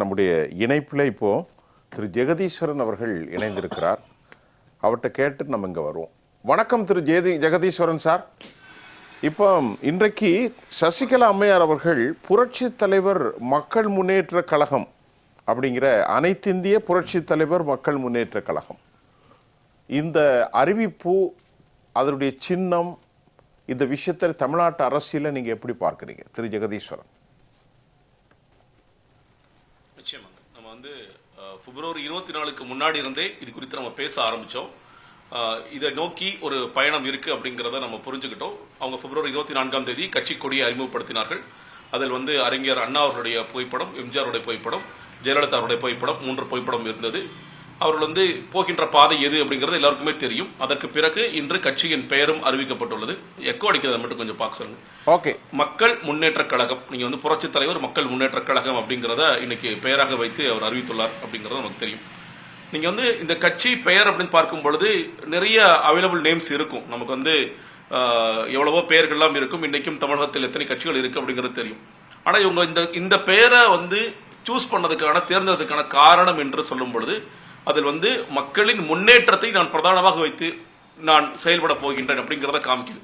நம்முடைய இணைப்பில் இப்போ திரு ஜெகதீஸ்வரன் அவர்கள் இணைந்திருக்கிறார். அவர்கிட்ட கேட்டு நம்ம இங்கே வருவோம். வணக்கம் திரு ஜெகதீஸ்வரன் சார். இப்போ இன்றைக்கு சசிகலா அம்மையார் அவர்கள் புரட்சி தலைவர் மக்கள் முன்னேற்ற கழகம் அப்படிங்கிற அனைத்திந்திய புரட்சி தலைவர் மக்கள் முன்னேற்ற கழகம், இந்த அறிவிப்பு, அதனுடைய சின்னம், இந்த விஷயத்தை தமிழ்நாட்டு அரசியல நீங்க எப்படி பார்க்குறீங்க திரு ஜெகதீஸ்வரன்? நிச்சயமாக நம்ம வந்து பிப்ரவரி 24க்கு முன்னாடி இருந்தே இது குறித்து நம்ம பேச ஆரம்பித்தோம். இதை நோக்கி ஒரு பயணம் இருக்குது அப்படிங்கிறத நம்ம புரிஞ்சுக்கிட்டோம். அவங்க பிப்ரவரி 24ஆம் தேதி கட்சி கொடியை அறிமுகப்படுத்தினார்கள். அதில் வந்து அறிஞர் அண்ணா அவர்களுடைய புகைப்படம், எம்ஜிஆருடைய புகைப்படம், ஜெயலலிதா அவருடைய புகைப்படம், 3 புகைப்படம் இருந்தது. அவர்கள் வந்து போகின்ற பாதை எது அப்படிங்கிறது எல்லாருக்குமே தெரியும். அதற்கு பிறகு இன்று கட்சியின் பெயரும் அறிவிக்கப்பட்டுள்ளது. எக்கோ அடிக்கிறத மட்டும் கொஞ்சம் பார்க்க சொல்லுங்க. ஓகே. மக்கள் முன்னேற்ற கழகம், நீங்க வந்து புரட்சி தலைவர் மக்கள் முன்னேற்ற கழகம் அப்படிங்கிறத இன்னைக்கு பெயராக வைத்து அவர் அறிவித்துள்ளார் அப்படிங்கிறது நமக்கு தெரியும். நீங்க வந்து இந்த கட்சி பெயர் அப்படின்னு பார்க்கும் பொழுது நிறைய அவைலபிள் நேம்ஸ் இருக்கும். நமக்கு வந்து எவ்வளவோ பெயர்கள்லாம் இருக்கும். இன்னைக்கும் தமிழகத்தில் எத்தனை கட்சிகள் இருக்கு அப்படிங்கிறது தெரியும். ஆனா இவங்க இந்த பெயரை வந்து சூஸ் பண்ணதுக்கான, தேர்ந்தெடுத்ததுக்கான காரணம் என்று சொல்லும் பொழுது அதில் வந்து மக்களின் முன்னேற்றத்தை நான் பிரதானமாக வைத்து நான் செயல்பட போகின்றேன் அப்படிங்கிறத காமிக்குது.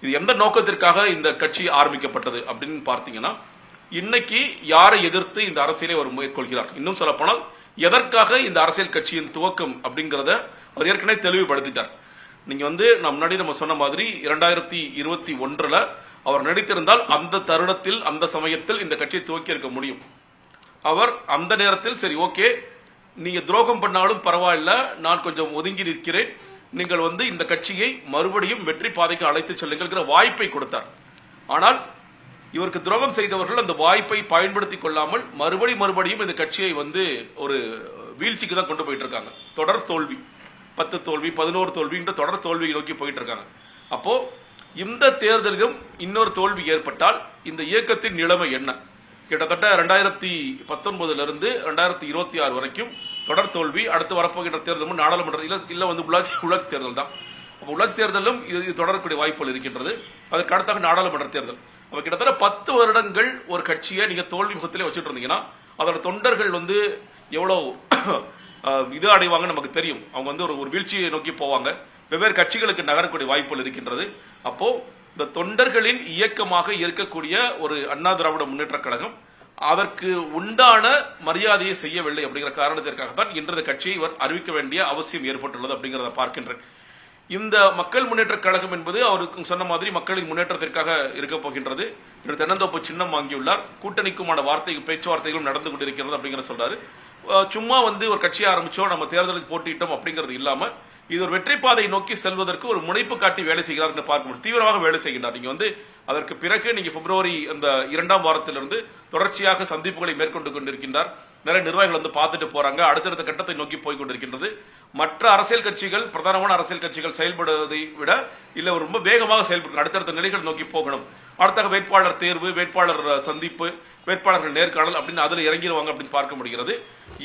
இது எந்த நோக்கத்திற்காக இந்த கட்சி ஆரம்பிக்கப்பட்டது அப்படின்னு பார்த்தீங்கன்னா, இன்னைக்கு யாரை எதிர்த்து இந்த அரசியலை அவர் மேற்கொள்கிறார், இன்னும் சொல்லப்போனால் எதற்காக இந்த அரசியல் கட்சியின் துவக்கம் அப்படிங்கிறத அவர் ஏற்கனவே தெளிவுபடுத்திட்டார். நீங்க வந்து முன்னாடி நம்ம சொன்ன மாதிரி 2021 அவர் நடித்திருந்தால் அந்த தருணத்தில், அந்த சமயத்தில் இந்த கட்சியை துவக்கி இருக்க முடியும். அவர் அந்த நேரத்தில் சரி, ஓகே, நீங்க துரோகம் பண்ணாலும் பரவாயில்ல, நான் கொஞ்சம் ஒதுங்கி நிற்கிறேன், நீங்கள் வந்து இந்த கட்சியை மறுபடியும் வெற்றி பாதைக்கு அழைத்து செல்லுங்கிற வாய்ப்பை கொடுத்தார். ஆனால் இவருக்கு துரோகம் செய்தவர்கள் அந்த வாய்ப்பை பயன்படுத்தி கொள்ளாமல் மறுபடியும் இந்த கட்சியை வந்து ஒரு வீழ்ச்சிக்கு தான் கொண்டு போயிட்டு இருக்காங்க. தொடர் தோல்வி, 10 தோல்வி, 11 தோல்வி என்ற தொடர் தோல்வியை நோக்கி போயிட்டு இருக்காங்க. அப்போ இந்த தேர்தலிலும் இன்னொரு தோல்வி ஏற்பட்டால் இந்த இயக்கத்தின் நிலைமை என்ன? கிட்டத்தட்ட 2019 இருந்து 2026 வரைக்கும் தொடர் தோல்வி. அடுத்து வரப்போகின்ற தேர்தலும் நாடாளுமன்ற இல்ல வந்து உள்ளாட்சி தேர்தல் தான். உள்ளாட்சி தேர்தலும் இது தொடரக்கூடிய வாய்ப்புகள் இருக்கின்றது. அதற்கு அடுத்தாக நாடாளுமன்ற தேர்தல். அப்ப கிட்டத்தட்ட 10 வருடங்கள் ஒரு கட்சியை நீங்க தோல்வி முகத்திலே வச்சுட்டு இருந்தீங்கன்னா அதோட தொண்டர்கள் வந்து எவ்வளவு இது அடைவாங்க நமக்கு தெரியும். அவங்க வந்து ஒரு வீழ்ச்சியை நோக்கி போவாங்க. வெவ்வேறு கட்சிகளுக்கு நகரக்கூடிய வாய்ப்புகள் இருக்கின்றது. அப்போ இந்த தொண்டர்களின் இயக்கமாக இருக்கக்கூடிய ஒரு அண்ணா திராவிட முன்னேற்ற கழகம் அதற்கு உண்டான மரியாதையை செய்யவில்லை அப்படிங்கிற காரணத்திற்காகத்தான் இன்றைய கட்சியை இவர் அறிவிக்க வேண்டிய அவசியம் ஏற்பட்டுள்ளது அப்படிங்கிறத பார்க்கின்றேன். இந்த மக்கள் முன்னேற்ற கழகம் என்பது அவருக்கு சொன்ன மாதிரி மக்களின் முன்னேற்றத்திற்காக இருக்க போகின்றது. தென்னந்தோப்பு சின்னம் வாங்கியுள்ளார். கூட்டணிக்குமான பேச்சுவார்த்தைகளும் நடந்து கொண்டிருக்கிறது அப்படிங்கிற சொல்றாரு. சும்மா வந்து ஒரு கட்சியை ஆரம்பிச்சோம், நம்ம தேர்தலுக்கு போட்டிட்டோம் அப்படிங்கிறது இல்லாம இது ஒரு வெற்றி பாதை நோக்கி செல்வதற்கு ஒரு முனைப்பு காட்டி வேலை செய்கிறார் என்று பார்க்க தீவிரமாக வேலை செய்கின்றார். நீங்க வந்து அதற்கு பிறகு நீங்க பிப்ரவரி அந்த 2ஆம் வாரத்திலிருந்து தொடர்ச்சியாக சந்திப்புகளை மேற்கொண்டு கொண்டிருக்கின்றார். நிறைய நிர்வாகிகள் வந்து பார்த்துட்டு போறாங்க. அடுத்தடுத்த கட்டத்தை நோக்கி போய் கொண்டிருக்கின்றது. மற்ற அரசியல் கட்சிகள், பிரதானமான அரசியல் கட்சிகள் செயல்படுவதை விட இல்ல ரொம்ப வேகமாக செயல்படுங்க, அடுத்தடுத்த நிலைகள் நோக்கி போகணும். அடுத்த வேட்பாளர் தேர்வு, வேட்பாளர் சந்திப்பு, வேட்பாளர்கள் நேர்காணல் அப்படின்னு அதுல இறங்கிடுவாங்க அப்படின்னு பார்க்க முடிகிறது.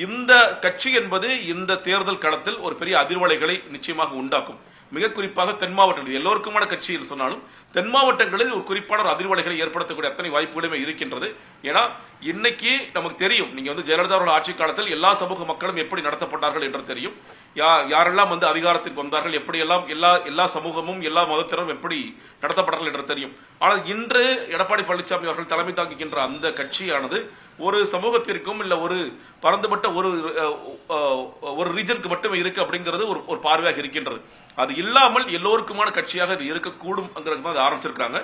இந்த கட்சி என்பது இந்த தேர்தல் களத்தில் ஒரு பெரிய அதிர்வலைகளை நிச்சயமாக உண்டாக்கும். மிக குறிப்பாக தென் மாவட்டங்கள், எல்லோருக்குமான கட்சி என்று சொன்னாலும் தென் மாவட்டங்களில் ஒரு குறிப்பான அதிர்வலைகளை ஏற்படுத்தக்கூடிய அத்தனை வாய்ப்புகளுமே இருக்கின்றது. ஏன்னா இன்னைக்கு நமக்கு தெரியும், நீங்க வந்து ஜெயலலிதா அவர்கள் ஆட்சி காலத்தில் எல்லா சமூக மக்களும் எப்படி நடத்தப்பட்டார்கள் என்று தெரியும். யாரெல்லாம் வந்து அதிகாரத்திற்கு வந்தார்கள், எப்படியெல்லாம் எல்லா சமூகமும் எல்லா மதத்தினரும் எப்படி நடத்தப்பட்டார்கள் என்று தெரியும். ஆனால் இன்று எடப்பாடி பழனிசாமி அவர்கள் தலைமை தாங்குகின்ற அந்த கட்சியானது ஒரு சமூகத்திற்கும் இல்ல ஒரு பரந்துபட்ட ஒரு ரீஜனுக்கு மட்டுமே இருக்கு அப்படிங்கிறது ஒரு பார்வையாக இருக்கின்றது. அது இல்லாமல் எல்லோருக்குமான கட்சியாக இது இருக்கக்கூடும் ஆரம்பிச்சிருக்காங்க.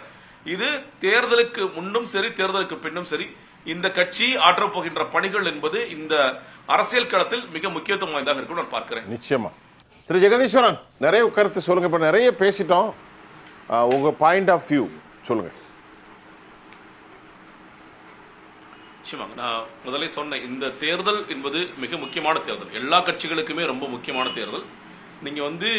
இது தேர்தலுக்கு முன்னும் சரி, தேர்தலுக்கு பின்னும் சரி, இந்த கட்சி ஆற்றப் போகின்ற பணிகள் என்பது இந்த அரசியல் களத்தில் மிக முக்கியத்துவம் வாய்ந்ததாக இருக்கும் நான் பார்க்கிறேன். நிச்சயமா. திரு ஜெகதீஸ்வரன், நிறைய கருத்து சொல்லுங்க. இப்ப நிறைய பேசிட்டோம், உங்க பாயிண்ட் ஆஃப் வியூ சொல்லுங்க. நிச்சயமாக நான் முதலே சொன்னேன், இந்த தேர்தல் என்பது மிக முக்கியமான தேர்தல். எல்லா கட்சிகளுக்குமே ரொம்ப முக்கியமான தேர்தல். நீங்க வந்து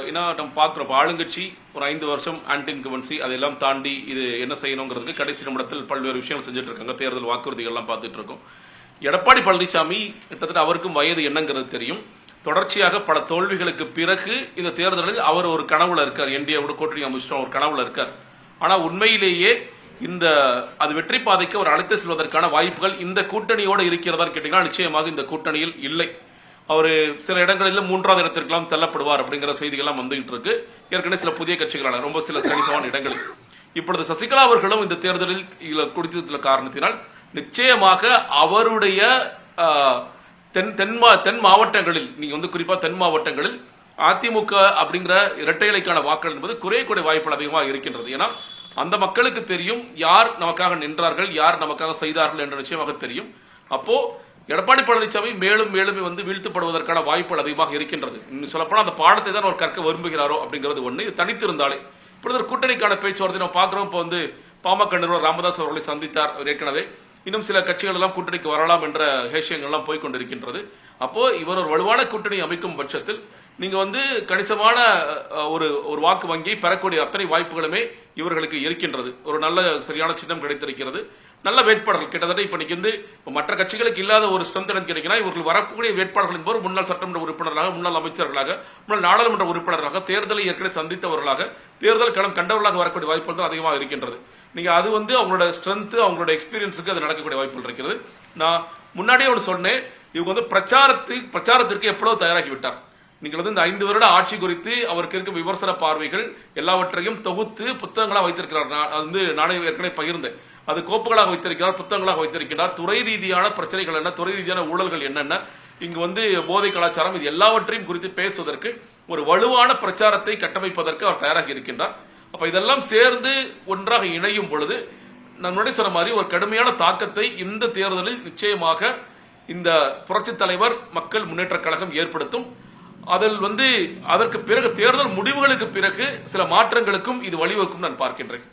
என்ன நம்ம பார்க்குறோம், ஆளுங்கட்சி ஒரு 5 வருஷம் ஆன்டி இன்கம்பன்சி அதெல்லாம் தாண்டி இது என்ன செய்யணுங்கிறதுக்கு கடைசி நிமிடத்தில் பல்வேறு விஷயங்கள் செஞ்சுட்டு இருக்காங்க. தேர்தல் வாக்குறுதிகள்லாம் பார்த்துட்டு இருக்கோம். எடப்பாடி பழனிசாமி கிட்டத்தட்ட அவருக்கும் வயது என்னங்கிறது தெரியும். தொடர்ச்சியாக பல தோல்விகளுக்கு பிறகு இந்த தேர்தலில் அவர் ஒரு கனவுல இருக்கார். என்டிஏவோட கூட்டணி அமைச்சிட்டோம், ஒரு கனவுல இருக்கார். ஆனா உண்மையிலேயே அது வெற்றி பாதைக்கு அவர் அழைத்து செல்வதற்கான வாய்ப்புகள் இந்த கூட்டணியோடு இருக்கிறதான்னு கேட்டீங்கன்னா நிச்சயமாக இந்த கூட்டணியில் இல்லை. அவர் சில இடங்களில் 3வது இடத்திற்கெல்லாம் தள்ளப்படுவார் அப்படிங்கிற செய்திகள்லாம் வந்துகிட்டு இருக்கு. ஏற்கனவே சில புதிய கட்சிகளான ரொம்ப சில கணிசமான இடங்களில் இப்பொழுது சசிகலா அவர்களும் இந்த தேர்தலில் குடித்துள்ள காரணத்தினால் நிச்சயமாக அவருடைய தென் மாவட்டங்களில் நீங்க குறிப்பா தென் மாவட்டங்களில் அதிமுக அப்படிங்கிற இரட்டை இலைக்கான வாக்குகள் என்பது குறையக்கூடிய வாய்ப்புகள் அதிகமாக இருக்கின்றது. ஏன்னா அந்த மக்களுக்கு தெரியும் யார் நமக்காக நின்றார்கள், யார் நமக்காக செய்தார்கள் என்ற நிச்சயமாக தெரியும். அப்போ எடப்பாடி பழனிசாமி மேலும் மேலும் வீழ்த்தப்படுவதற்கான வாய்ப்புகள் அதிகமாக இருக்கின்றது. சொல்லப்போனால் அந்த பாடத்தை தான் அவர் கற்க விரும்புகிறாரோ அப்படிங்கிறது ஒண்ணு. இது தனித்திருந்தாலே இப்பொழுது ஒரு கூட்டணிக்கான பேச்சுவார்த்தை நம்ம பார்க்கிறோம். இப்போ பாமக நிறுவனர் ராமதாஸ் அவர்களை சந்தித்தார் ஏற்கனவே. இன்னும் சில கட்சிகள் எல்லாம் கூட்டணிக்கு வரலாம் என்ற விஷயங்கள் எல்லாம் போய்கொண்டிருக்கின்றது. அப்போ இவர் ஒரு வலுவான கூட்டணி அமைக்கும் பட்சத்தில் நீங்க கணிசமான ஒரு வாக்கு வங்கி பெறக்கூடிய அத்தனை வாய்ப்புகளுமே இவர்களுக்கு இருக்கின்றது. ஒரு நல்ல சரியான சின்னம் கிடைத்திருக்கிறது. நல்ல வேட்பாளர்கள் கிட்டத்தட்ட இப்ப மற்ற கட்சிகளுக்கு இல்லாத ஒரு ஸ்ட்ரென்த் கிடைக்கிறா. இவர்கள் வரக்கூடிய வேட்பாளர்கள் என்பவர் முன்னாள் சட்டமன்ற உறுப்பினர்களாக, முன்னாள் அமைச்சர்களாக, முன்னாள் நாடாளுமன்ற உறுப்பினர்களாக, தேர்தலை ஏற்கனவே சந்தித்தவர்களாக, தேர்தல் களம் கண்டவர்களாக வரக்கூடிய வாய்ப்புகள் தான் அதிகமாக இருக்கின்றது. நீங்க அது அவங்களோட ஸ்ட்ரென்த், அவங்களோட எக்ஸ்பீரியன்ஸுக்கு அது நடக்கக்கூடிய வாய்ப்புகள் இருக்கிறது. நான் முன்னாடியே ஒன்று சொன்னேன், இவங்க பிரச்சாரத்திற்கு எப்பொழுதோ தயாராகி விட்டார். நீங்கள் இந்த 5 வருட ஆட்சி குறித்து அவருக்கு இருக்கும் விமர்சன பார்வைகள் எல்லாவற்றையும் தொகுத்து புத்தகங்களாக வைத்திருக்கிறார். நானே ஏற்கனவே பகிர்ந்தேன். அது கோப்புகளாக வைத்திருக்கிறார், புத்தகங்களாக வைத்திருக்கிறார். துறை ரீதியான பிரச்சனைகள் என்ன, துறை ரீதியான ஊழல்கள் என்னென்ன, இங்கு போதை கலாச்சாரம், இது எல்லாவற்றையும் குறித்து பேசுவதற்கு ஒரு வலுவான பிரச்சாரத்தை கட்டமைப்பதற்கு அவர் தயாராகி இருக்கின்றார். அப்ப இதெல்லாம் சேர்ந்து ஒன்றாக இணையும் பொழுது நான் முன்னாடி சொன்ன மாதிரி ஒரு கடுமையான தாக்கத்தை இந்த தேர்தலில் நிச்சயமாக இந்த புரட்சி தலைவர் மக்கள் முன்னேற்ற கழகம் ஏற்படுத்தும். அதில் அதற்கு பிறகு தேர்தல் முடிவுகளுக்கு பிறகு சில மாற்றங்களுக்கும் இது வழிவகுக்கும் நான் பார்க்கின்றேன்.